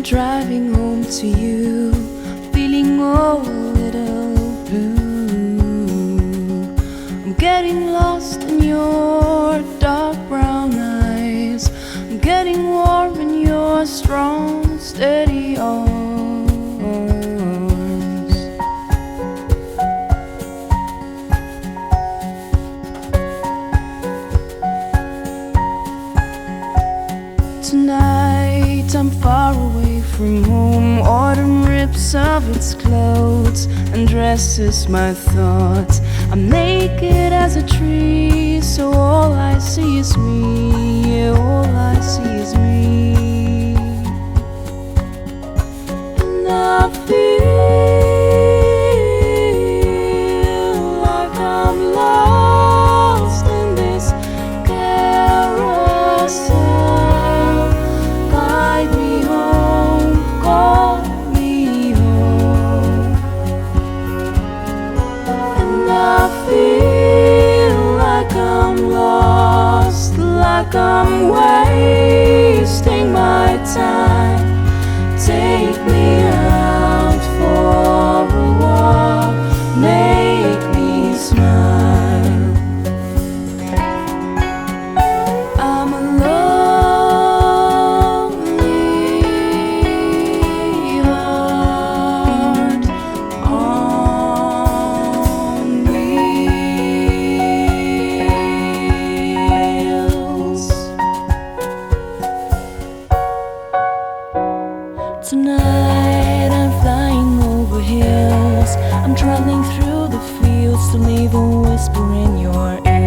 driving home to you, feeling a little blue. I'm getting lost in your dark brown eyes. I'm getting warm in your strong, steady arms. Tonight I'm far away from home. Autumn rips of its clothes and dresses my thoughts. I'm naked as a tree, so all I see is me. Yeah, all I see is me. And I feel like I'm lost in this carousel. Guide me home, call me home. And I feel like I'm lost, like I'm wasting my time. Take me out for a walk, make me smile. I'm a lonely heart on wheels. Tonight I'm flying over hills. I'm traveling through the fields to leave a whisper in your ear.